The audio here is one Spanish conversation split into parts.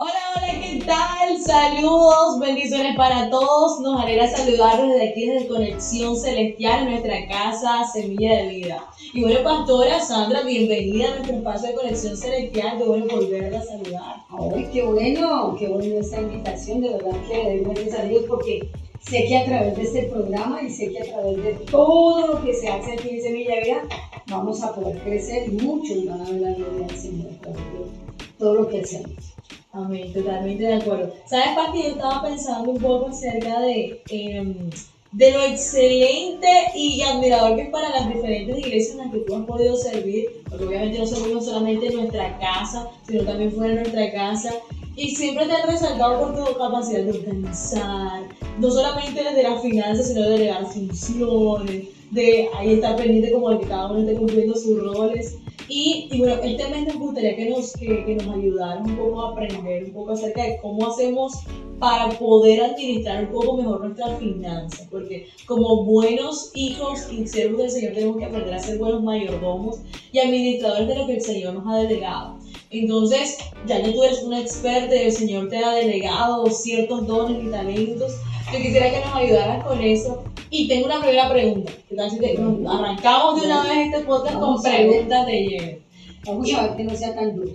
Hola, hola, ¿qué tal? Saludos, bendiciones para todos. Nos alegra saludarlos desde aquí, desde Conexión Celestial, nuestra casa Semilla de Vida. Y bueno, Pastora Sandra, bienvenida a nuestro espacio de Conexión Celestial. Qué bueno volverla a saludar. ¡Ay, qué bueno esta invitación! De verdad que le doy gracias a Dios porque sé que a través de este programa y sé que a través de todo lo que se hace aquí en Semilla de Vida vamos a poder crecer y muchos van a ver la gloria del Señor a través de todo lo que hacemos. Amén, totalmente de acuerdo. ¿Sabes, Pati? Yo estaba pensando un poco acerca de lo excelente y admirador que es para las diferentes iglesias en las que tú has podido servir, porque obviamente no servimos solamente en nuestra casa, sino también fuera de nuestra casa. Y siempre te han resaltado por tu capacidad de organizar, no solamente desde las finanzas, sino de delegar funciones, de ahí estar pendiente como de que cada uno esté cumpliendo sus roles. Y bueno, este mes nos gustaría que nos ayudaran un poco a aprender un poco acerca de cómo hacemos para poder administrar un poco mejor nuestras finanzas, porque como buenos hijos y siervos del Señor tenemos que aprender a ser buenos mayordomos y administradores de lo que el Señor nos ha delegado. Entonces, ya que tú eres una experta y el Señor te ha delegado ciertos dones y talentos, yo quisiera que nos ayudaras con eso. Y tengo una primera pregunta. ¿Qué tal si arrancamos de una vez este podcast con preguntas de lleno? Vamos a ver que no sea tan duro.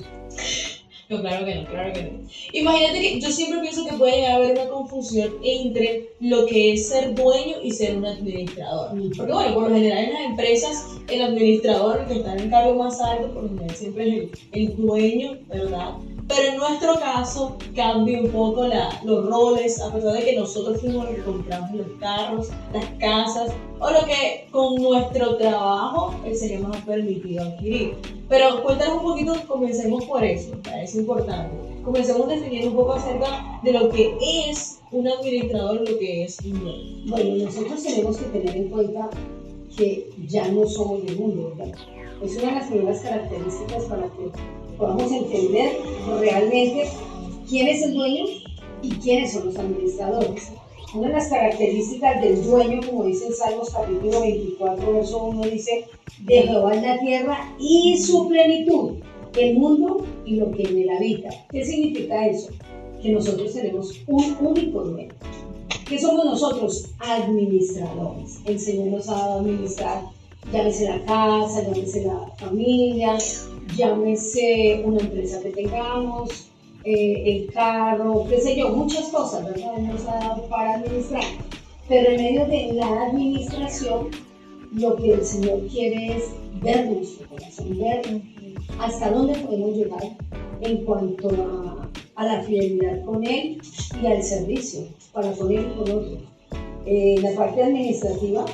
No, claro que no, claro que no. Imagínate que yo siempre pienso que puede llegar a haber una confusión entre lo que es ser dueño y ser un administrador. Porque bueno, por lo general en las empresas, el administrador, el que está en el cargo más alto, por lo general siempre es el dueño, ¿verdad? Pero en nuestro caso cambia un poco los roles, a pesar de que nosotros fuimos los que compramos los carros, las casas, o lo que con nuestro trabajo el Señor nos ha permitido adquirir. Pero cuéntanos un poquito, comencemos por eso, es importante. Comencemos definiendo un poco acerca de lo que es un administrador y lo que es un dueño. Bueno, nosotros tenemos que tener en cuenta que ya no somos del mundo, ¿verdad? Es una de las primeras características para que podamos entender realmente quién es el dueño y quiénes son los administradores. Una de las características del dueño, como dice en Salmos capítulo 24, verso 1, dice: de Jehová es la tierra y su plenitud, el mundo y lo que en él habita. ¿Qué significa eso? Que nosotros tenemos un único dueño. ¿Qué somos nosotros? Administradores. El Señor nos ha dado a administrar, llámese la casa, llámese la familia, llámese una empresa que tengamos, el carro, qué sé yo, muchas cosas, ¿verdad? Nos ha dado para administrar. Pero en medio de la administración, lo que el Señor quiere es ver nuestro corazón, ver hasta dónde podemos llegar en cuanto a la fidelidad con Él y al servicio para con Él y con otros. La parte administrativa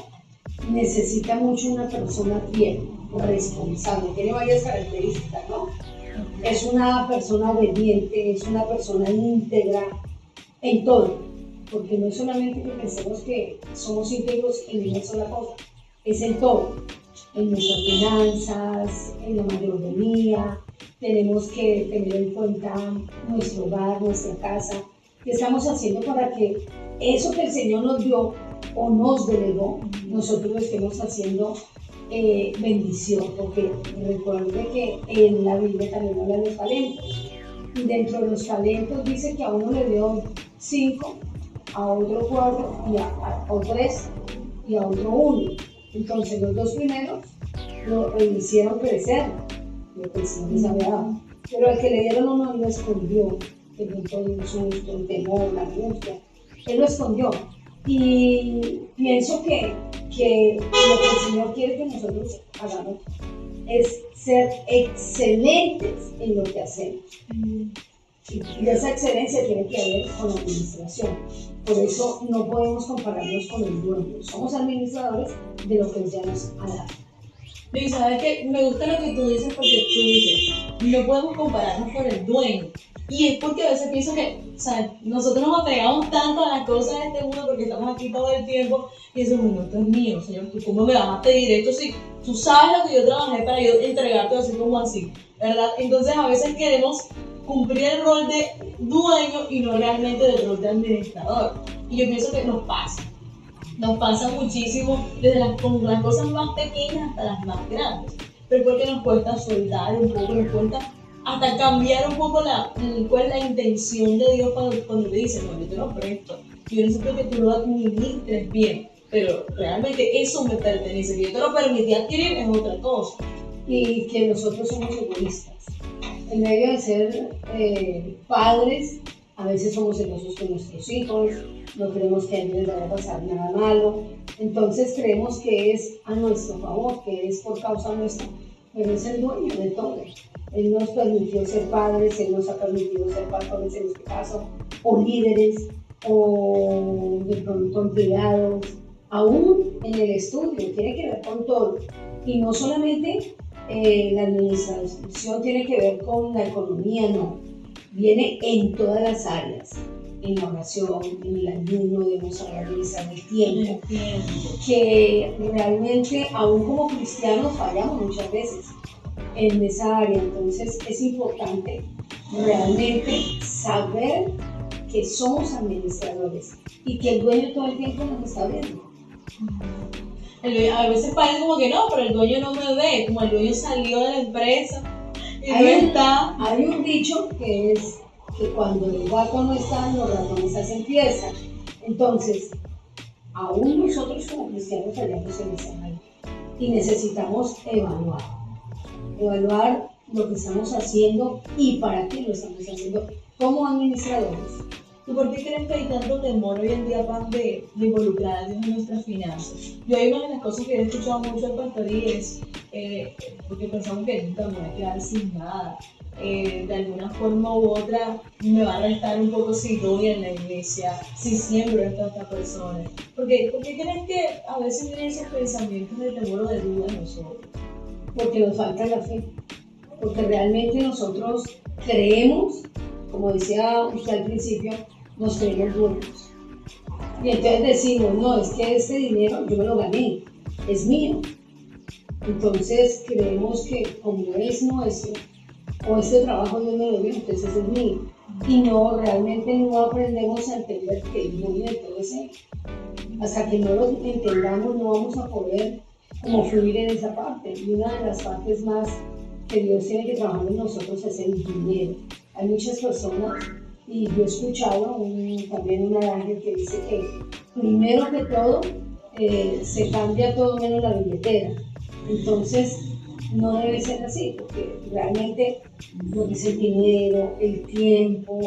necesita mucho una persona fiel, responsable, tiene varias características, ¿no? Es una persona obediente, es una persona íntegra en todo, porque no es solamente que pensemos que somos íntegros en una sola cosa, es en todo, en nuestras finanzas, en la mayordomía. Tenemos que tener en cuenta nuestro hogar, nuestra casa, qué estamos haciendo para que eso que el Señor nos dio o nos delegó, nosotros lo estemos haciendo bendición, porque recuerde que en la Biblia también habla de los talentos. Y dentro de los talentos dice que a uno le dio 5, a otro 4, o 3 y a otro 1. Entonces los 2 primeros lo hicieron crecer, lo que el Señor les había dado. Pero al que le dieron uno, él lo escondió, que entró un susto, un temor, la angustia. Él lo escondió. Y pienso que lo que el Señor quiere que nosotros hagamos es ser excelentes en lo que hacemos. Y esa excelencia tiene que ver con la administración. Por eso no podemos compararnos con el dueño. Somos administradores de lo que Él ya nos ha dado. Y sabes que me gusta lo que tú dices, porque tú dices, no podemos compararnos con el dueño. Y es porque a veces pienso que, o sea, nosotros nos apegamos tanto a las cosas de este mundo porque estamos aquí todo el tiempo y decimos, no, esto es mío, Señor, ¿tú cómo me vas a pedir esto si tú sabes lo que yo trabajé para yo entregarte así como así, ¿verdad? Entonces a veces queremos cumplir el rol de dueño y no realmente el rol de administrador. Y yo pienso que nos pasa muchísimo desde las cosas más pequeñas hasta las más grandes. pero porque nos cuesta soltar un poco, nos cuesta hasta cambiar un poco cuál es la intención de Dios cuando te dice, no, yo te lo presto, yo necesito que tú lo administres bien, pero realmente eso me pertenece, que yo te lo permití adquirir es otra cosa. Y que nosotros somos egoístas. En medio de ser padres, a veces somos celosos con nuestros hijos, no creemos que a ellos les vaya a pasar nada malo, entonces creemos que es a nuestro favor, que es por causa nuestra, pero es el dueño de todo. Él nos permitió ser padres, Él nos ha permitido ser pastores en este caso, o líderes, o de pronto empleados, aún en el estudio, tiene que ver con todo. Y no solamente la administración tiene que ver con la economía, no. Viene en todas las áreas, en la oración, en el ayuno, debemos saber administrar el tiempo, que realmente aún como cristianos fallamos muchas veces en esa área. Entonces es importante realmente saber que somos administradores y que el dueño todo el tiempo nos está viendo. A veces parece como que no, pero el dueño no me ve, como el dueño salió de la empresa y no está. Hay un dicho que es que cuando el gato no está, los ratones hacen fiesta. Entonces, aún nosotros como cristianos fallamos en esa área y necesitamos evaluar lo que estamos haciendo y para qué lo estamos haciendo como administradores. ¿Y por qué crees que hay tanto temor hoy en día, Pam, de involucrar a Dios en nuestras finanzas? Yo hay una de las cosas que he escuchado mucho en pastoría es porque pensamos que nunca me voy a quedar sin nada. De alguna forma u otra me va a restar un poco si doy en la iglesia, si siembro a esta persona. ¿Por qué crees que a veces vienen esos pensamientos de temor o de duda en nosotros? Porque nos falta la fe, porque realmente nosotros creemos, como decía usted al principio, nos creemos dueños. Y entonces decimos, no, es que este dinero yo me lo gané, es mío. Entonces creemos que como es nuestro, o este trabajo Dios me lo dio, entonces es mío. Y no, realmente no aprendemos a entender que el dueño de todo es Él. Hasta que no lo entendamos, no vamos a poder como fluir en esa parte. Y una de las partes más que Dios tiene que trabajar en nosotros es el dinero. Hay muchas personas, y yo he escuchado también un ángel que dice que primero que todo se cambia todo menos la billetera. Entonces no debe ser así, porque realmente lo que es el dinero, el tiempo,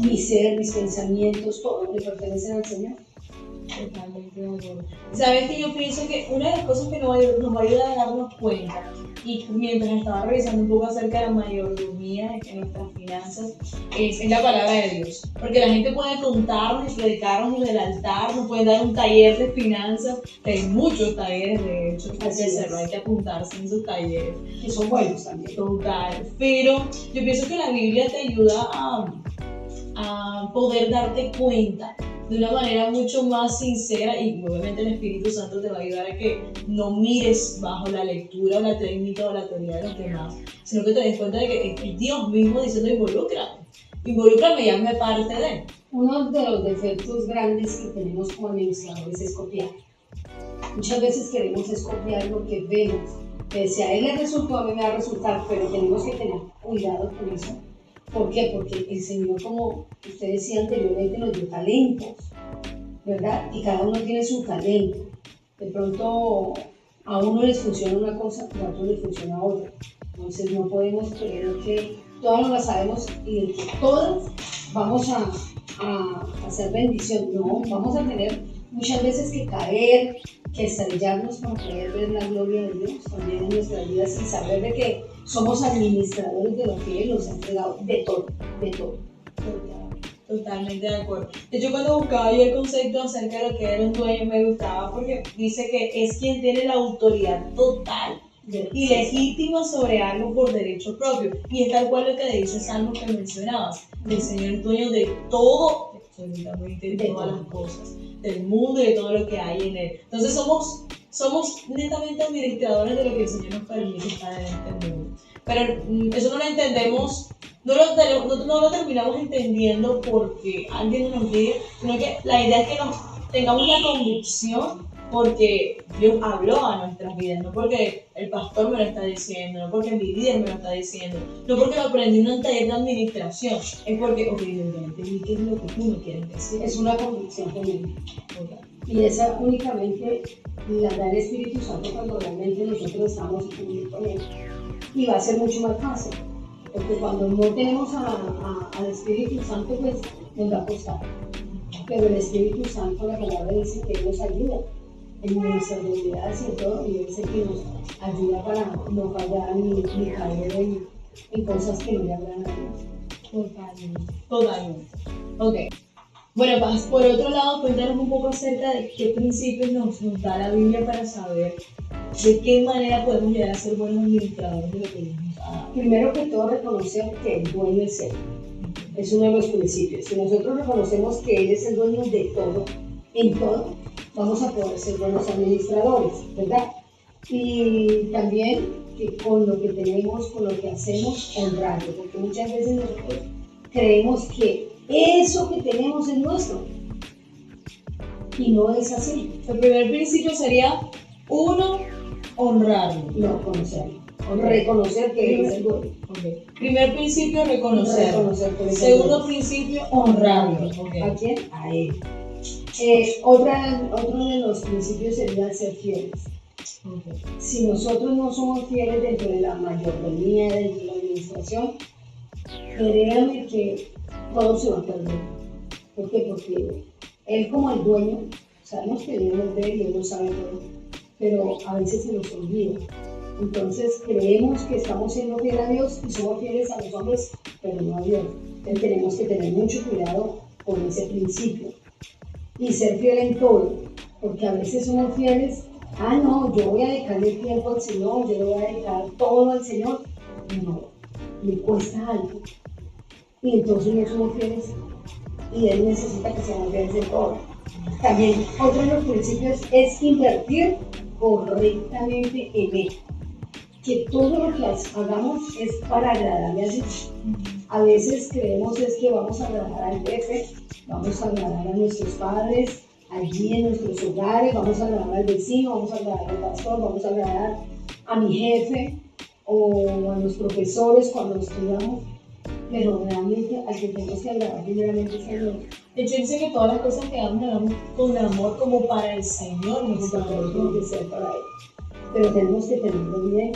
mi ser, mis pensamientos, todo le pertenecen al Señor. Totalmente de acuerdo. Sabes que yo pienso que una de las cosas que nos va a ayudar a darnos cuenta, y mientras estaba revisando un poco acerca de la mayordomía en nuestras finanzas, es la palabra de Dios. Porque la gente puede contarnos y predicarnos desde el altar, nos puede dar un taller de finanzas, hay muchos talleres de hecho, hay que hacerlo, hay que apuntarse en esos talleres. Que son buenos también. Total. Pero yo pienso que la Biblia te ayuda a poder darte cuenta de una manera mucho más sincera, y obviamente el Espíritu Santo te va a ayudar a que no mires bajo la lectura o la técnica o la teoría de los demás, sino que te des cuenta de que es Dios mismo diciendo involúcrame y hazme parte de. Uno de los defectos grandes que tenemos como administradores es copiar. Muchas veces queremos copiar lo que vemos, que si a él le resultó, a mí me va a resultar, pero tenemos que tener cuidado con eso. ¿Por qué? Porque el Señor, como usted decía anteriormente, nos dio talentos, ¿verdad? Y cada uno tiene su talento. De pronto a uno les funciona una cosa, a otro les funciona otra. Entonces no podemos creer que todas no las sabemos y de que todas vamos a hacer bendición. No, vamos a tener muchas veces que caer, que estrellarnos para poder ver la gloria de Dios también en nuestras vidas y saber de que somos administradores de lo que Él nos ha entregado, de todo. Totalmente de acuerdo. De hecho, cuando buscaba yo el concepto acerca de lo que era un dueño, me gustaba porque dice que es quien tiene la autoridad total y legítima sobre algo por derecho propio. Y es tal cual lo que dice Salmo que mencionabas. El Señor es dueño de todo, absolutamente de todas las cosas, del mundo y de todo lo que hay en él. Entonces somos netamente administradores de lo que el Señor nos permite estar en este mundo. Pero eso no lo entendemos, no lo terminamos entendiendo porque alguien nos diga, sino que la idea es que tengamos la convicción porque Dios habló a nuestras vidas, no porque el pastor me lo está diciendo, no porque mi líder me lo está diciendo, no porque lo aprendí en un taller de administración, es porque, ok, Dios, ya entendí qué es lo que tú me quieres decir. Es una convicción genuina. Okay. Y esa únicamente la da el Espíritu Santo cuando realmente nosotros estamos en comunión con Él. Y va a ser mucho más fácil, porque cuando no tenemos al Espíritu Santo, pues nos va a costar. Pero el Espíritu Santo, la palabra dice que nos ayuda en nuestras debilidades y en todo, y Él es el que nos ayuda para no fallar ni caer en cosas que no le agradan a Dios. Totalmente. Ok. Bueno, Paz, por otro lado, cuéntanos un poco acerca de qué principios nos da la Biblia para saber de qué manera podemos llegar a ser buenos administradores de lo que Dios nos ha dado. Primero que todo, reconocer que el dueño es Él. Es uno de los principios. Si nosotros reconocemos que Él es el dueño de todo, en todo, vamos a poder ser buenos administradores, ¿verdad? Y también que con lo que tenemos, con lo que hacemos, honrarlo, porque muchas veces nosotros creemos que eso que tenemos es nuestro, y no es así. El primer principio sería, uno, honrarlo. No, conocerlo. Reconocer que Él es el dueño. Okay. Primer principio, reconocerlo. Reconocer que Él es el Segundo dueño. principio, honrarlo. Okay. ¿A quién? A Él. Otro de los principios sería ser fieles. Okay. Si nosotros no somos fieles dentro de la mayordomía, dentro de la administración, créanme que todo se va a perder. ¿Por qué? Porque Él como el dueño, sabemos que debemos ver y Él lo sabe todo, pero a veces se nos olvida. Entonces creemos que estamos siendo fieles a Dios y somos fieles a los hombres, pero no a Dios. Entonces tenemos que tener mucho cuidado con ese principio y ser fiel en todo, porque a veces somos fieles, no, yo voy a dedicarle el tiempo al Señor, yo le voy a dedicar todo al Señor. No, le cuesta algo. Y entonces no somos fieles y Él necesita que seamos fieles en todo. También otro de los principios es invertir correctamente en Él. Que todo lo que hagamos es para agradarle a Dios. A veces creemos es que vamos a agradar al jefe, vamos a agradar a nuestros padres, allí en nuestros hogares, vamos a agradar al vecino, vamos a agradar al pastor, vamos a agradar a mi jefe o a los profesores cuando estudiamos, pero realmente al que tenemos que agradar primeramente es a Dios. De hecho, dice que todas las cosas que hagamos con amor como para el Señor, no Nuestro para trabajo el tiene que ser para Él, pero tenemos que tenerlo bien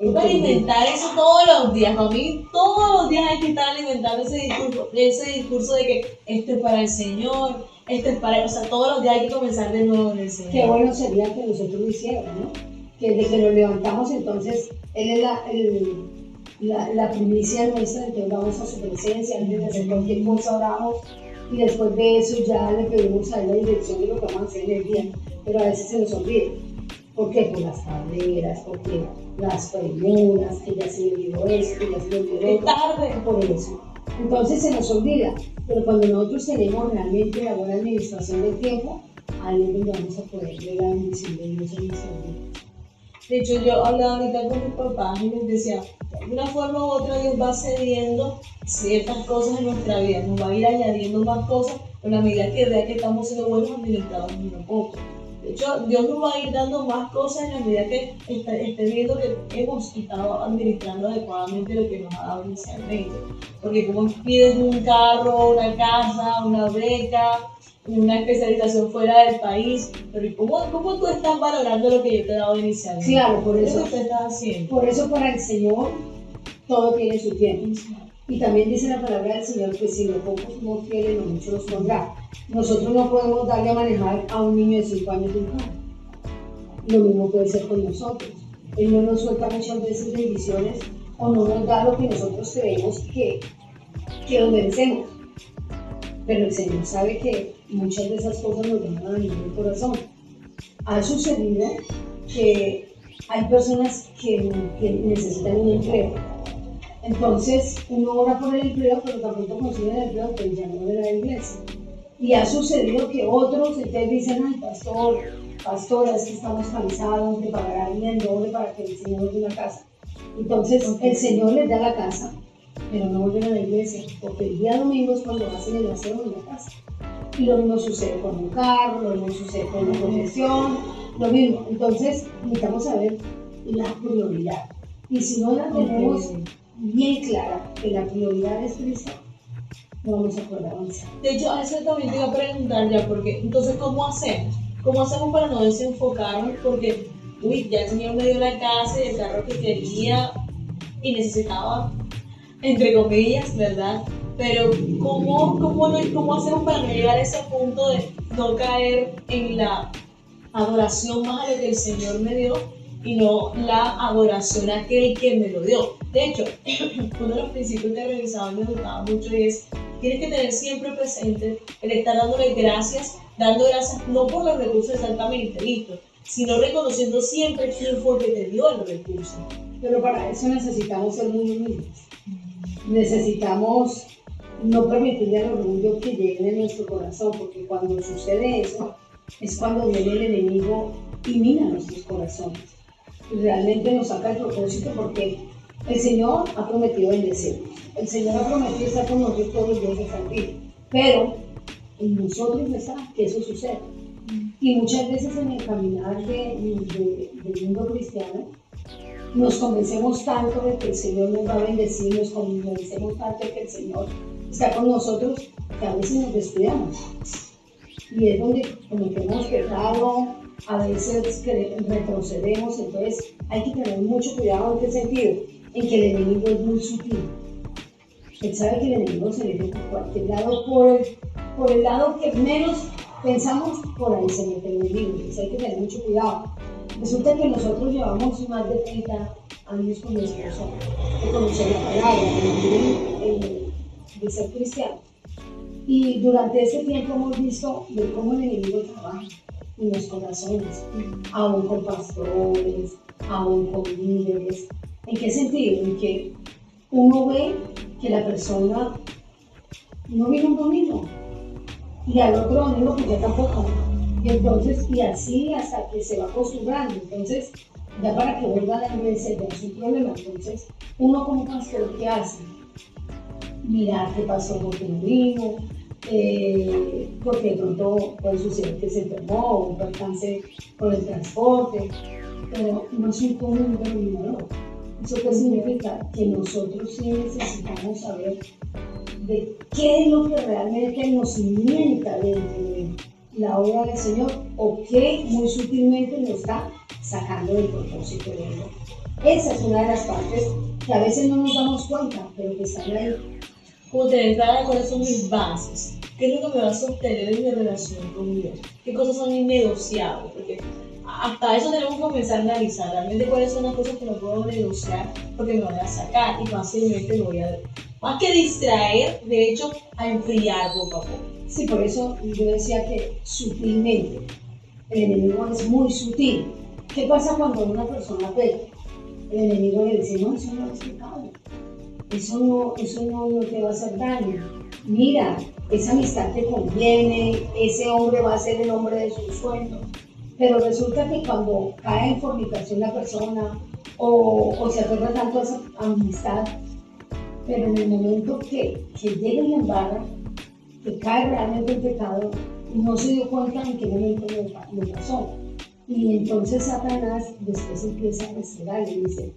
Hay que alimentar eso todos los días. Para mí, todos los días hay que estar alimentando ese discurso de que esto es para el Señor, esto es para él. O sea, todos los días hay que comenzar de nuevo en el Señor. Qué bueno sería que nosotros lo hiciéramos, ¿no? Que desde que nos levantamos, entonces, Él es la primicia nuestra, entonces vamos a su presencia, antes de hacer cualquier cosa oramos, y después de eso ya le pedimos a Él la dirección de lo que vamos a hacer en el día, pero a veces se nos olvida. ¿Por qué? Por las carreras, porque las preguntas, que ya se me olvidó esto, que ya se me olvidó otro, tarde. por eso. Entonces se nos olvida, pero cuando nosotros tenemos realmente la buena administración del tiempo, ahí es donde vamos a poder ver la bendición de Dios en nuestra vida. De hecho, yo hablaba ahorita con mis papás y les decía, de alguna forma u otra Dios va cediendo ciertas cosas en nuestra vida, nos va a ir añadiendo más cosas en la medida que vea que estamos siendo buenos administradores de un poco. De hecho, Dios nos va a ir dando más cosas en la medida que esté viendo que hemos estado administrando adecuadamente lo que nos ha dado inicialmente. Porque como pides un carro, una casa, una beca, una especialización fuera del país, pero ¿cómo tú estás valorando lo que yo te he dado inicialmente? Claro, por ¿Qué es eso, lo que tú estás haciendo? por eso para el Señor todo tiene su tiempo. Y también dice la palabra del Señor que si lo poco somos fieles, lo mucho nos pondrá. Nosotros no podemos darle a manejar a un niño de 5 años un carro. Lo mismo puede ser con nosotros. Él no nos suelta muchas veces bendiciones o no nos da lo que nosotros creemos que lo merecemos. Pero el Señor sabe que muchas de esas cosas nos van a venir del corazón. Ha sucedido que hay personas que necesitan un empleo. Entonces uno ora por el empleo, pero tampoco consigue el empleo, pues ya no de la iglesia. Y ha sucedido que otros entonces dicen, ay pastora, es que estamos cansados de pagar alguien doble para que el Señor nos dé una casa. Entonces el Señor les da la casa, pero no vuelven a la iglesia, porque el día domingo es cuando hacen el aseo en la casa. Y lo mismo sucede con un carro, lo mismo sucede con una profesión, lo mismo. Entonces, necesitamos saber la prioridad. Y si no la tenemos bien clara, que la prioridad es Cristo, no vamos a poder avanzar. De hecho, a eso también te iba a preguntar ya, porque entonces, ¿cómo hacemos? ¿Cómo hacemos para no desenfocarnos? Porque, ya el Señor me dio la casa y el carro que quería y necesitaba, entre comillas, ¿verdad? Pero, ¿cómo hacemos para no llegar a ese punto de no caer en la adoración más a lo que el Señor me dio y no la adoración a aquel que me lo dio? De hecho, uno de los principios que revisaba y me gustaba mucho es: tienes que tener siempre presente el estar dándole gracias, dando gracias no por los recursos exactamente listos, sino reconociendo siempre quién fue el que te dio el recurso. Pero para eso necesitamos ser muy humildes. Necesitamos no permitirle al orgullo que llegue en nuestro corazón, porque cuando sucede eso, es cuando viene el enemigo y mina nuestros corazones. Y realmente nos saca el propósito, porque el Señor ha prometido bendecirnos. El Señor ha prometido estar con nosotros todos los días hasta el fin. Pero en nosotros está que eso suceda. Y muchas veces en el caminar del mundo cristiano, nos convencemos tanto de que el Señor nos va a bendecir, nos convencemos tanto de que el Señor está con nosotros, que a veces nos descuidamos. Y es donde cometemos pecado, a veces retrocedemos. Entonces hay que tener mucho cuidado. ¿En qué sentido? En que el enemigo es muy sutil. Él sabe que el enemigo se mete por cualquier lado, por el lado que menos pensamos, por ahí se mete el enemigo. Entonces hay que tener mucho cuidado. Resulta que nosotros llevamos más de 30 años con mi esposo de conocer la palabra, de ser cristiano. Y durante este tiempo hemos visto de cómo el enemigo trabaja en los corazones, aún con pastores, aún con líderes. ¿En qué sentido? En que uno ve que la persona no vino un domingo y al otro domingo pues ya tampoco. Y entonces, y así hasta que se va acostumbrando. Entonces, ya para que vuelva a la iglesia ya es un problema. Entonces, uno como pastor, ¿qué hace? Mirar qué pasó porque no vino, porque de pronto puede suceder que se enfermó o un percance por el transporte, pero no es un común denominador. ¿Eso qué significa? Que nosotros sí necesitamos saber de qué es lo que realmente nos cimienta dentro de la obra del Señor, o que muy sutilmente nos está sacando del propósito de Dios. Esa es una de las partes que a veces no nos damos cuenta, pero que están ahí. Como tener claras cuáles son mis bases, qué es lo que me va a sostener en mi relación con Dios, qué cosas son innegociables, porque hasta eso tenemos que comenzar a analizar realmente cuáles son las cosas que no puedo negociar porque me van a sacar y fácilmente me voy a, más que distraer, de hecho, a enfriar poco a poco. Sí, por eso yo decía que sutilmente, el enemigo es muy sutil. ¿Qué pasa cuando una persona peca? El enemigo le dice: no, eso no es pecado, eso no te va a hacer daño. Mira, esa amistad te conviene, ese hombre va a ser el hombre de sus sueños. Pero resulta que cuando cae en fornicación la persona o se aferra tanto a esa amistad, pero en el momento que llega y embarra, que cae realmente en pecado, no se dio cuenta en qué momento lo pasó. Y entonces Satanás después empieza a restregar y dice: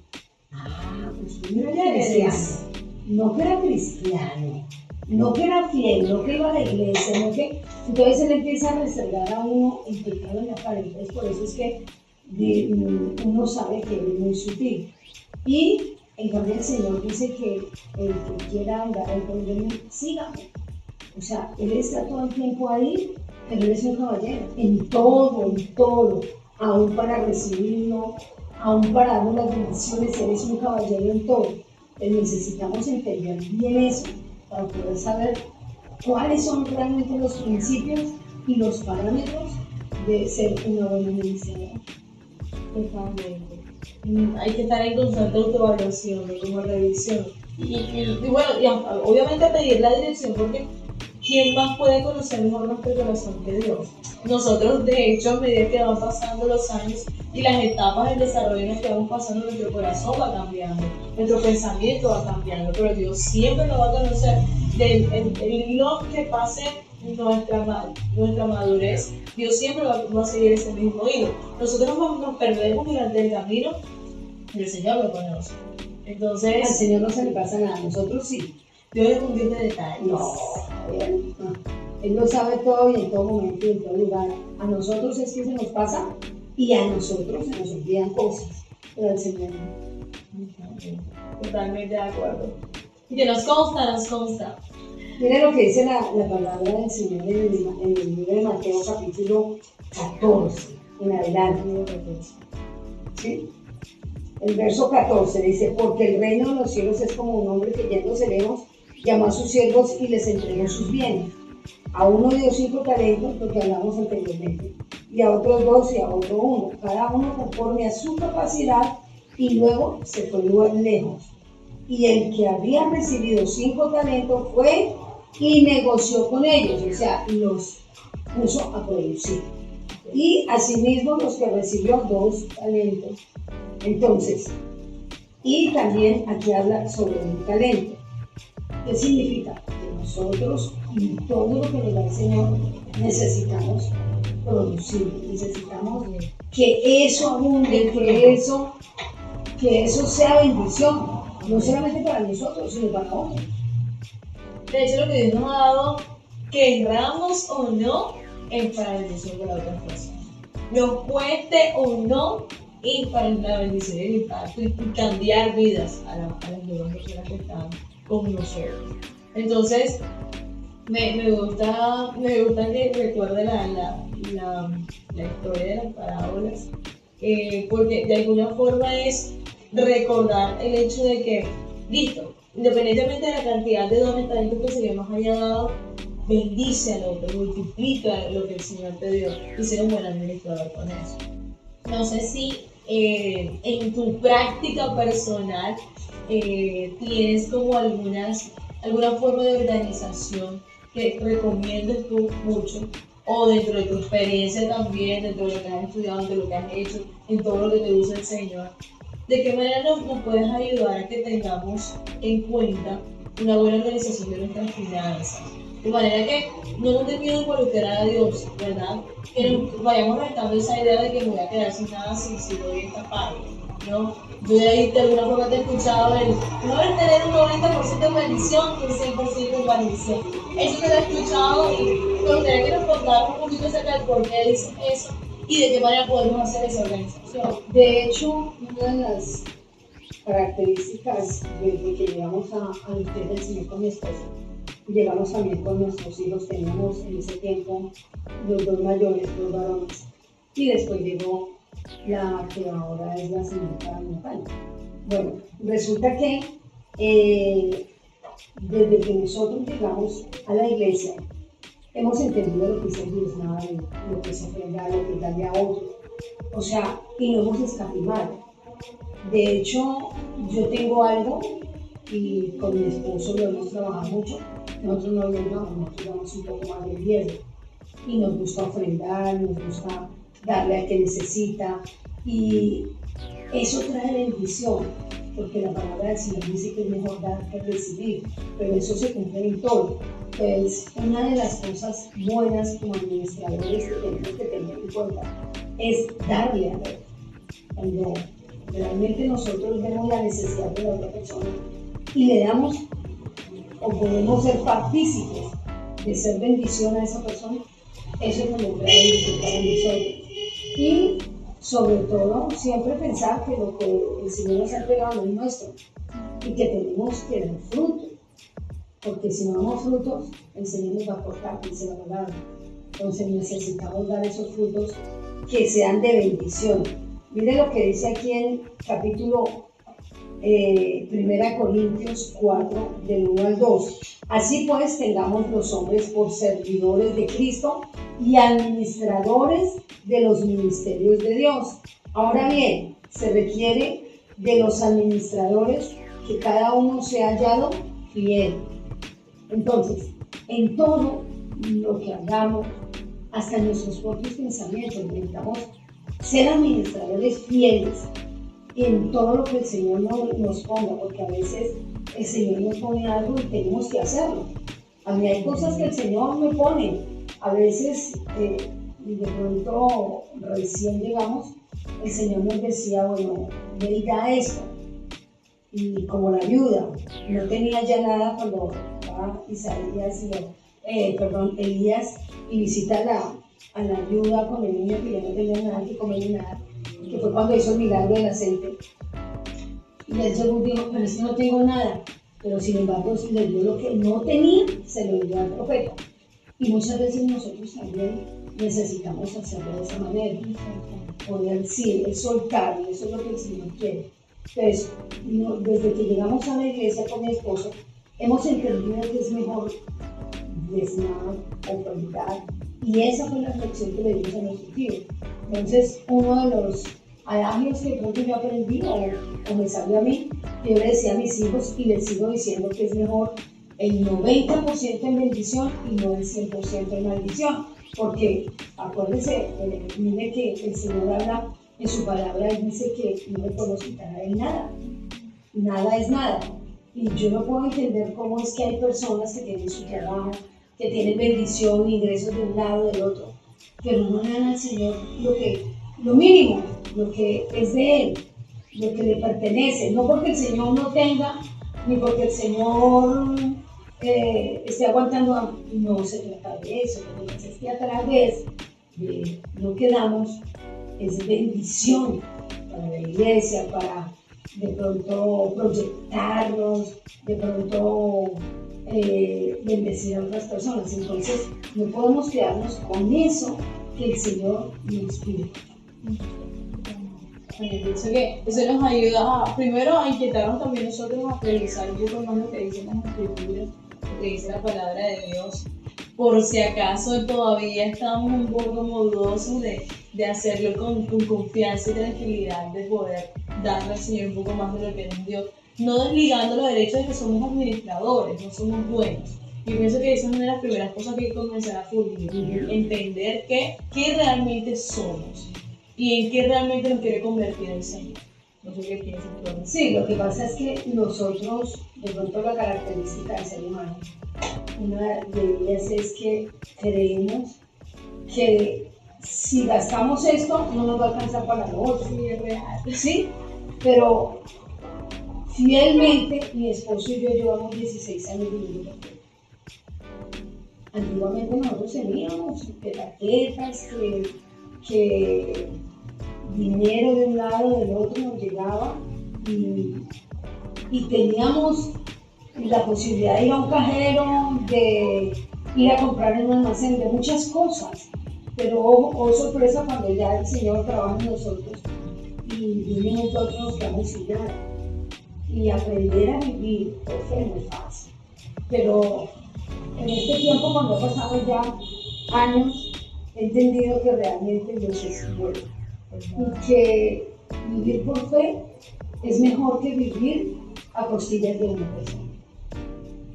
pues tú no eres cristiano, no que era cristiano, no que era fiel, no que iba a la iglesia, no que... Entonces él empieza a restregar a uno el pecado en la pared. Entonces por eso es que uno sabe que él es muy sutil. Y en cambio el Señor dice que el que quiera andar en pos de mí, sígame. O sea, él está todo el tiempo ahí, pero él es un caballero, en todo, aún para recibirlo, aún para darnos las bendiciones, él es un caballero en todo. Pero necesitamos entender bien eso para poder saber cuáles son realmente los principios y los parámetros de ser una buena ministra. Totalmente. Hay que estar en constante autoevaluación, como revisión. Y obviamente pedir la dirección, porque ¿quién más puede conocer mejor nuestro corazón que Dios? Nosotros, de hecho, a medida que van pasando los años y las etapas del desarrollo en las que vamos pasando, nuestro corazón va cambiando, nuestro pensamiento va cambiando, pero Dios siempre lo va a conocer. El hilo que pase nuestra madurez, Dios siempre va a seguir ese mismo hilo. Nosotros nos perdemos durante el camino y el Señor lo conoce. Entonces, al Señor no se le pasa nada, a nosotros sí. Dios es un Dios de detalles. No, Él lo sabe todo y en todo momento y en todo lugar. A nosotros es que se nos pasa y a nosotros se nos olvidan cosas, pero al Señor no. Totalmente de acuerdo. Y que nos consta. Mira lo que dice la palabra del Señor en el libro de Mateo capítulo 14, en adelante. ¿Sí? El verso 14 dice, porque el reino de los cielos es como un hombre que yéndose lejos, llamó a sus siervos y les entregó sus bienes. A uno dio 5 talentos, lo que hablamos anteriormente, y a otros 2 y a otro 1, cada uno conforme a su capacidad, y luego se fue lejos. Y el que había recibido 5 talentos fue y negoció con ellos, o sea, los puso a producir. Y asimismo los que recibió 2 talentos. Entonces, y también aquí habla sobre un talento. ¿Qué significa? Que nosotros y todo lo que nos da el Señor necesitamos producir, necesitamos que eso abunde, que eso sea bendición, no solamente para nosotros, sino para otros. De hecho, lo que Dios nos ha dado, querramos o no, es para bendición para otras personas. Nos cueste o no, es para la bendición y el impacto y cambiar vidas a las nuevas personas que están con nosotros. Entonces, me gusta que recuerde la historia de las parábolas, porque de alguna forma es recordar el hecho de que, listo, independientemente de la cantidad de dones, talentos que el Señor nos haya dado, bendice al otro, multiplica lo que el Señor te dio y ser un buen administrador con eso. No sé si en tu práctica personal tienes como alguna forma de organización que recomiendes tú mucho, o dentro de tu experiencia también, dentro de lo que has estudiado, dentro de lo que has hecho, en todo lo que te usa el Señor. ¿De qué manera nos puedes ayudar a que tengamos en cuenta una buena organización de nuestras finanzas? De manera que no nos dé miedo involucrar a Dios, ¿verdad? Que nos vayamos restando esa idea de que me voy a quedar sin nada si doy esta parte, ¿no? Yo de ahí de alguna forma te he escuchado no debes tener un 90% de bendición y un 100% de maldición. Eso te lo he escuchado y me gustaría que nos contaras un poquito acerca de por qué dices eso y de qué manera podemos hacer esa organización. De hecho, una de las características desde que llegamos a los pies del Señor con mi esposo, llegamos también con nuestros hijos, teníamos en ese tiempo los 2 mayores, 2 varones, y después llegó la que ahora es la señorita Natalia. Bueno, resulta que desde que nosotros llegamos a la iglesia, hemos entendido lo que es el diezmar, lo que es ofrendar, lo que es darle a otro. O sea, y no hemos escatimado. De hecho, yo tengo algo, y con mi esposo lo hemos trabajado mucho. Nosotros no diezmamos, nosotros damos un poco más del diezmo. Y nos gusta ofrendar, nos gusta darle al que necesita. Y eso trae bendición, porque la palabra del Señor dice que es mejor dar que recibir, pero eso se cumple en todo. Pues una de las cosas buenas como administradores que tenemos que tener en cuenta es darle a ver. Cuando realmente nosotros vemos la necesidad de la otra persona y le damos o podemos ser partícipes de ser bendición a esa persona, eso es lo que trae bendición para nosotros. Y sobre todo, siempre pensar que lo que el Señor nos ha entregado no es nuestro y que tenemos que dar fruto, porque si no damos frutos, el Señor nos va a cortar, dice la palabra. Entonces necesitamos dar esos frutos que sean de bendición. Mire lo que dice aquí en capítulo 1 Corintios 4, del 1 al 2. Así pues, tengamos los hombres por servidores de Cristo y administradores de los ministerios de Dios. Ahora bien, se requiere de los administradores que cada uno sea hallado fiel. Entonces, en todo lo que hagamos, hasta en nuestros propios pensamientos, necesitamos ser administradores fieles en todo lo que el Señor nos ponga, porque a veces el Señor nos pone algo y tenemos que hacerlo. A mí hay cosas que el Señor me pone. A veces, de pronto, recién llegamos, el Señor nos decía, bueno, dedica esto. Y como la ayuda, no tenía ya nada cuando va Elías y visita a la ayuda con el niño que ya no tenía nada que comer ni nada, que fue cuando hizo el milagro del aceite. Y él llegó y dijo, pero es que no tengo nada, pero sin embargo le dio lo que no tenía, se lo dio al profeta. Y muchas veces nosotros también necesitamos hacerlo de esa manera, poder soltar, y eso es lo que el Señor quiere. Entonces, desde que llegamos a la iglesia con mi esposo, hemos entendido que es mejor diezmar, ofertar, y esa fue la reflexión que le dimos a nuestros hijos. Entonces, uno de los adagios que pronto yo aprendí, o me salió a mí, que yo le decía a mis hijos, y les sigo diciendo que es mejor el 90% en bendición y no el 100% en maldición. Porque, acuérdense, mire que el Señor habla en su palabra y dice que no le podemos quitar a él nada. Nada es nada. Y yo no puedo entender cómo es que hay personas que tienen su trabajo, que tienen bendición, ingresos de un lado, del otro, pero no le dan al Señor lo mínimo, lo que es de Él, lo que le pertenece. No porque el Señor no tenga, ni porque el Señor esté aguantando, no se trata de eso, porque es que a través de lo que damos es bendición para la iglesia, para de pronto proyectarnos, de pronto bendecir a otras personas. Entonces no podemos quedarnos con eso que el Señor nos pide. Pienso que eso nos ayuda primero a inquietarnos también nosotros a revisar un poco más lo que dicen las escrituras, lo que dice la palabra de Dios, por si acaso todavía estamos un poco como dudosos de hacerlo con confianza y tranquilidad, de poder darle al Señor un poco más de lo que nos dio, no desligando los derechos de que somos administradores, no somos dueños. Y pienso que esa es una de las primeras cosas que hay que comenzar a fluir, entender qué realmente somos y en qué realmente nos quiere convertir el Señor. No sé qué piensas tú. Sí, lo que pasa es que nosotros, de pronto la característica del ser humano, una de ellas es que creemos que si gastamos esto no nos va a alcanzar para lo otro. Sí, es real. Sí, pero fielmente mi esposo y yo llevamos 16 años viviendo juntos. Antiguamente nosotros teníamos que tarjetas, que dinero de un lado o del otro nos llegaba y teníamos la posibilidad de ir a un cajero, de ir a comprar en un almacén, de muchas cosas. Pero oh sorpresa cuando ya el Señor trabaja en nosotros y nosotros nos quedamos sin nada. Y aprender a vivir por fe no es fácil. Pero en este tiempo, cuando ha pasado ya años, he entendido que realmente Dios es bueno. Y que vivir por fe es mejor que vivir a costillas de una persona.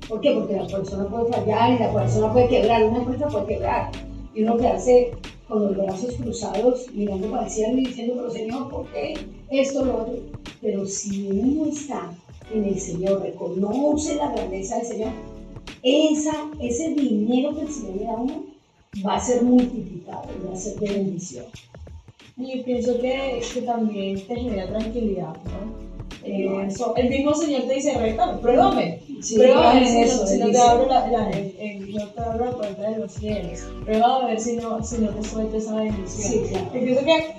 ¿Por qué? Porque la persona puede fallar y la persona puede quebrar, una empresa puede quebrar. Y uno quedarse con los brazos cruzados, mirando para el cielo y diciendo, pero Señor, ¿por qué esto, lo otro? Pero si uno está en el Señor, reconoce la grandeza del Señor, ese dinero que el Señor le da a uno va a ser multiplicado, va a ser de bendición. Y pienso que también te genera tranquilidad, ¿no? El mismo Señor te dice, rétame, pruébame. Sí, pruébame eso, si no te abro la puerta de los cielos. Pruébame a ver si no te suelto esa bendición. Sí, claro. Y pienso que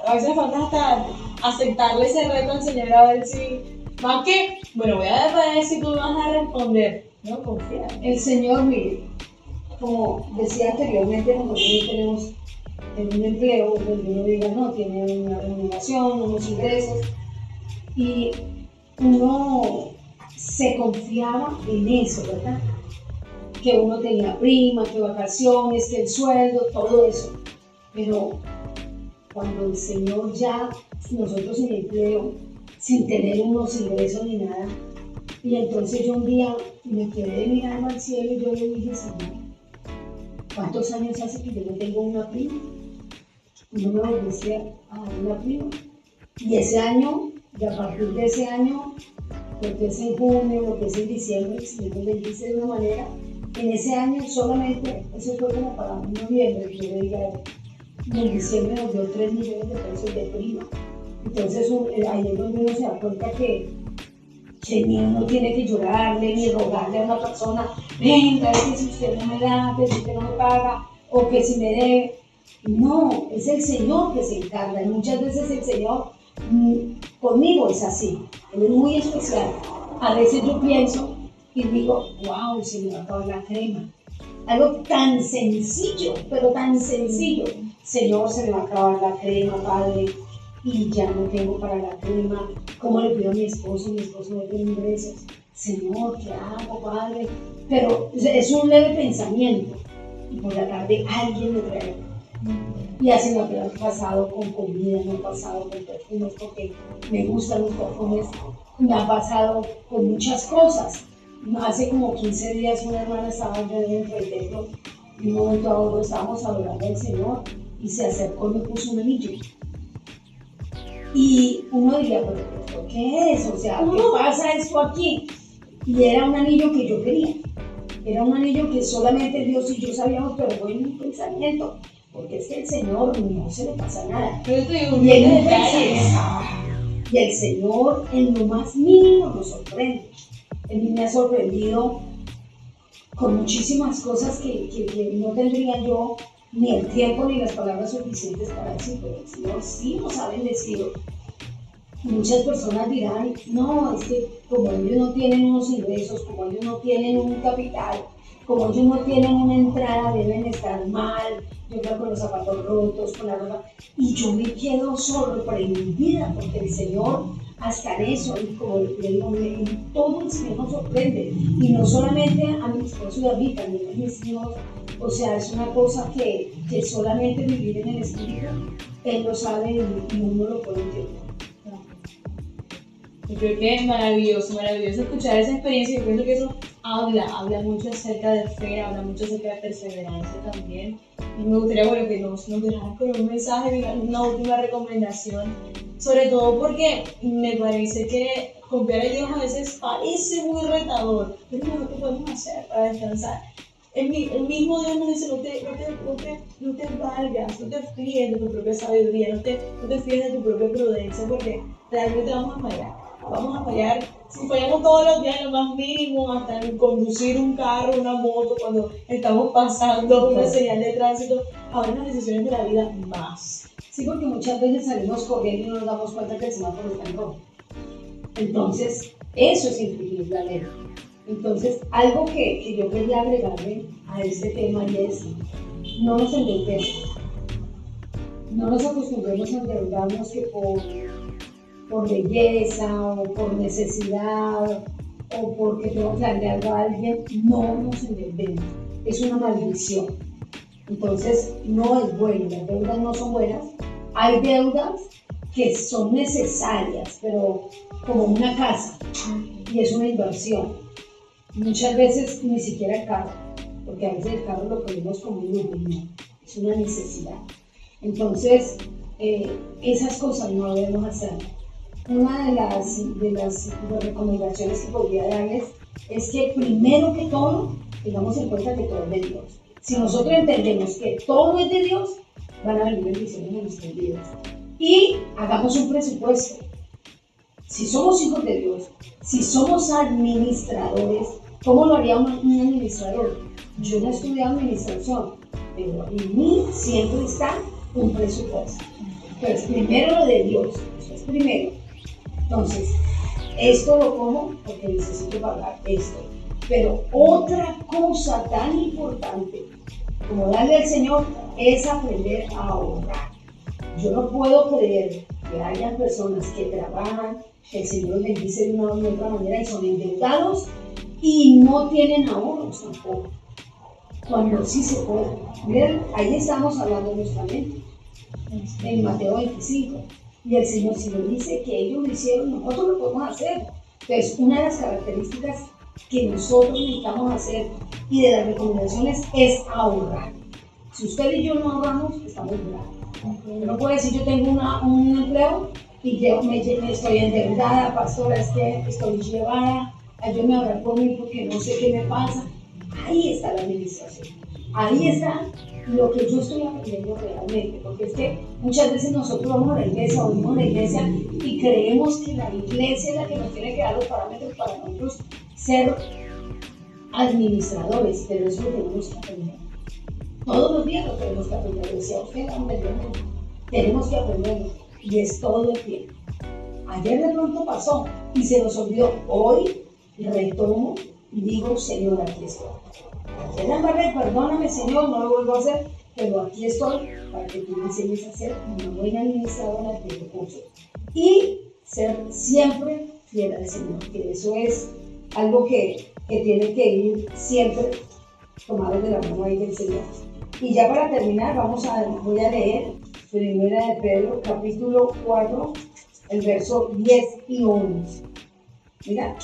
a veces falta hasta aceptarle ese reto al Señor a ver si, más que, bueno, voy a ver si tú vas a responder. No, confía. El Señor, mire, como decía anteriormente, nosotros tenemos un empleo donde uno diga, no, tiene una remuneración, unos ingresos, y uno se confiaba en eso, ¿verdad? Que uno tenía prima, que vacaciones, que el sueldo, todo eso. Pero cuando el Señor ya, nosotros sin empleo, sin tener unos ingresos ni nada, y entonces yo un día me quedé mirando al cielo y yo le dije, Señor, ¿cuántos años hace que yo no tengo una prima? Y no me volviste a dar una prima. Y ese año, y a partir de ese año, lo que es en junio, lo que es en diciembre, el Señor me bendice de una manera En ese año solamente, eso fue como para noviembre, que yo le diga, en diciembre nos dio 3 millones de pesos de prima. Entonces ahí es donde uno se da cuenta que ni uno tiene que llorarle ni rogarle a una persona, venga, es que si usted no me da, que si usted no me paga, o que si me debe. No, es el Señor que se encarga, y muchas veces el Señor conmigo es así, Él es muy especial. A veces yo pienso y digo, wow, se me va a acabar la crema. Algo tan sencillo, pero tan sencillo. Señor, se me va a acabar la crema, Padre, y ya no tengo para la crema. ¿Cómo le pido a mi esposo? Mi esposo no tiene ingresos. Señor, ¿qué hago, Padre? Pero es un leve pensamiento. Y por la tarde alguien me trae. Y así me ha pasado con comida, me ha pasado con perfumes, porque me gustan los perfumes. Me ha pasado con muchas cosas. Hace como 15 días una hermana estaba yo dentro del templo y un momento a otro estábamos adorando al Señor y se acercó y me puso un anillo. Y uno diría, ¿pero qué es? O sea, ¿qué pasa esto aquí? Y era un anillo que yo quería. Era un anillo que solamente Dios y yo sabíamos, pero fue en un pensamiento. Porque es que el Señor no se le pasa nada. Y el Señor en lo más mínimo nos sorprende. Él me ha sorprendido con muchísimas cosas que no tendría yo ni el tiempo ni las palabras suficientes para decir, pero el Señor sí nos ha bendecido. Muchas personas dirán, no, es que como ellos no tienen unos ingresos, como ellos no tienen un capital, como ellos no tienen una entrada, deben estar mal, yo creo con los zapatos rotos, con la ropa, y yo me quedo sorprendida porque el Señor hasta en eso, y como le digo, en todo el Señor nos sorprende, y no solamente a mi esposo y a mí, también a mis hijos. O sea, es una cosa que solamente vivir en el Espíritu, Él lo sabe y uno lo puede entender. Yo creo que es maravilloso escuchar esa experiencia. Yo pienso que eso habla mucho acerca de fe, habla mucho acerca de perseverancia también. Y me gustaría, bueno, que nos dejaras con un mensaje, una última recomendación, sobre todo porque me parece que confiar en Dios a veces parece muy retador, pero es lo que podemos hacer para descansar. El mismo Dios nos dice, no te valgas, no te fíes de tu propia sabiduría, no te fíes de tu propia prudencia, porque realmente vamos a fallar. Vamos a fallar, si fallamos todos los días, lo más mínimo, hasta en conducir un carro, una moto, cuando estamos pasando una señal de tránsito, habrá unas decisiones de la vida más. Sí, porque muchas veces salimos corriendo y no nos damos cuenta que el semáforo está en rojo. Entonces, eso es infringir la ley. Entonces, algo que yo quería agregarle a este tema y es, no nos endeudemos. No nos acostumbremos a endeudarnos que por belleza o por necesidad o porque tengo que darle algo a alguien. No nos endeudemos. Es una maldición. Entonces, no es bueno. Las deudas no son buenas. Hay deudas que son necesarias, pero como una casa, y es una inversión. Muchas veces ni siquiera el carro, porque a veces el carro lo ponemos como un lujo, no, es una necesidad. Entonces, esas cosas no debemos hacer. Una de las recomendaciones que podría darles es que primero que todo, tengamos en cuenta que todo es de Dios. Si nosotros entendemos que todo es de Dios, van a venir bendiciones en nuestras vidas. Y hagamos un presupuesto. Si somos hijos de Dios, si somos administradores, ¿cómo lo haría un administrador? Yo no he estudiado administración, pero en mí siempre está un presupuesto. Entonces, primero lo de Dios, eso es primero. Entonces, esto lo como porque necesito pagar esto. Pero otra cosa tan importante como darle al Señor es aprender a ahorrar. Yo no puedo creer que haya personas que trabajan, que el Señor les bendice de una u otra manera y son endeudados y no tienen ahorros tampoco, cuando sí se puede. Miren, ahí estamos hablando de nuestra mente, en Mateo 25, y el Señor si nos dice que ellos lo hicieron, nosotros lo podemos hacer. Entonces, una de las características que nosotros necesitamos hacer y de las recomendaciones es ahorrar. Si usted y yo no ahorramos, estamos graves. Yo no puedo decir yo tengo un empleo y yo me estoy endeudada, pastora, es que estoy llevada, ayúdame a orar por mí porque no sé qué me pasa. Ahí está la administración. Ahí está lo que yo estoy aprendiendo realmente, porque es que muchas veces nosotros vamos a la iglesia o venimos a la iglesia y creemos que la iglesia es la que nos tiene que dar los parámetros para nosotros ser administradores, pero eso lo tenemos que aprender. Todos los días lo tenemos que aprender, decía usted, tenemos que aprenderlo y es todo el tiempo. Ayer de pronto pasó y se nos olvidó. Hoy retomo y digo, Señor, aquí estoy. Ayer la embarré, perdóname, Señor, no lo vuelvo a hacer, pero aquí estoy para que tú me enseñes a ser una buena administradora de recursos y ser siempre fiel al Señor, que eso es algo que tiene que ir siempre tomado de la mano ahí del Señor. Y ya para terminar, voy a leer Primera de Pedro, capítulo 4, el verso 10 y 11. Mira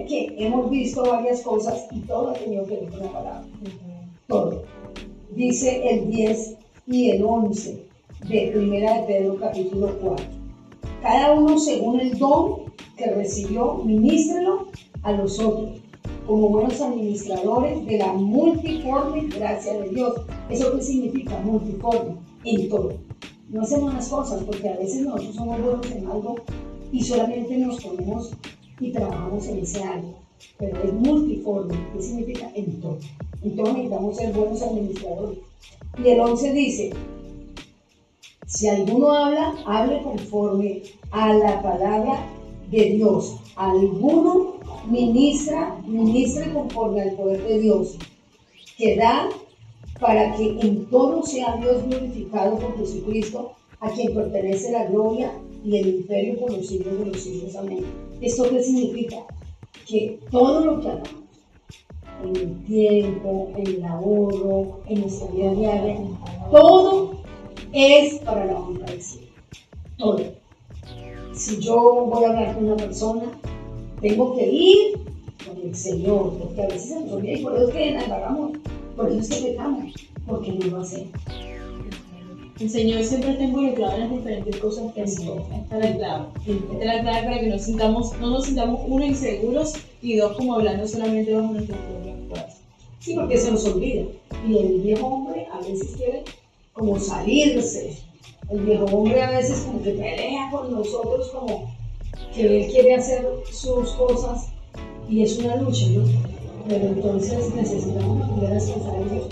que hemos visto varias cosas y todo ha tenido que ver con la palabra. Todo. Dice el 10 y el 11 de Primera de Pedro, capítulo 4. Cada uno según el don que recibió, ministrelo a los otros, como buenos administradores de la multiforme gracia de Dios. ¿Eso qué significa? Multiforme, en todo. No hacemos las cosas porque a veces nosotros somos buenos en algo y solamente nos ponemos y trabajamos en ese algo. Pero es multiforme, ¿qué significa? En todo. Entonces necesitamos ser buenos administradores. Y el 11 dice, si alguno habla, hable conforme a la palabra de Dios. Alguno ministre conforme al poder de Dios, que da para que en todo sea Dios glorificado por Jesucristo, a quien pertenece la gloria y el imperio por los siglos de los siglos. Amén. ¿Esto qué significa? Que todo lo que hagamos, en el tiempo, en el ahorro, en nuestra vida diaria, todo es para la honra del cielo. Todo. Si yo voy a hablar con una persona, tengo que ir con el Señor, porque a veces se nos olvida y por eso es que la embarramos, por eso es que pecamos, porque no lo hacemos. El Señor siempre está involucrado en las diferentes cosas que hacemos. Esta es la clave. Esta es la clave para que no nos sintamos, uno, inseguros y dos, como hablando solamente bajo nuestras propias fuerzas. Sí, porque se nos olvida. Y el viejo hombre a veces quiere como salirse. El viejo hombre a veces como que pelea con nosotros, como que él quiere hacer sus cosas y es una lucha, ¿no? Pero entonces necesitamos aprender a descansar en Dios.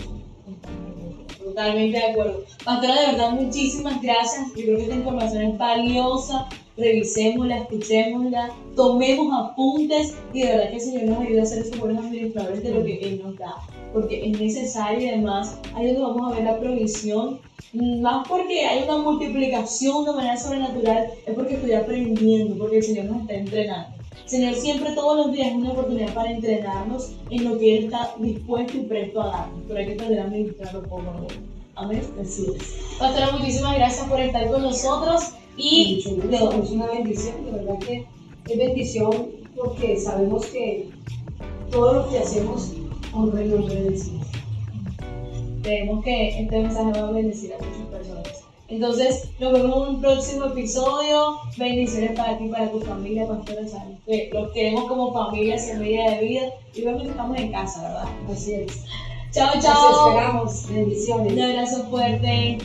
Totalmente de acuerdo. Pastora, de verdad, muchísimas gracias. Yo creo que esta información es valiosa. Revisémosla, escuchémosla, tomemos apuntes y de verdad que el Señor nos ayude a ser esos buenos administradores de lo que Él nos da. Porque es necesario y además ahí es donde vamos a ver la provisión. Más porque hay una multiplicación de manera sobrenatural, es porque estoy aprendiendo, porque el Señor nos está entrenando. El Señor siempre, todos los días, es una oportunidad para entrenarnos en lo que Él está dispuesto y presto a darnos, pero hay que aprender a administrarlo poco a poco. Amén. Así es. Pastora, muchísimas gracias por estar con nosotros y es una bendición, de verdad que es bendición porque sabemos que todo lo que hacemos honra el nombre del Señor. Creemos que este mensaje va a bendecir a muchas personas. Entonces, nos vemos en un próximo episodio. Bendiciones para ti, para tu familia, Pastora. Sabes que los queremos como familia, semilla de vida. Y vemos que estamos en casa, ¿verdad? Así es. Chao, chao. Nos esperamos. Bendiciones. Un abrazo fuerte.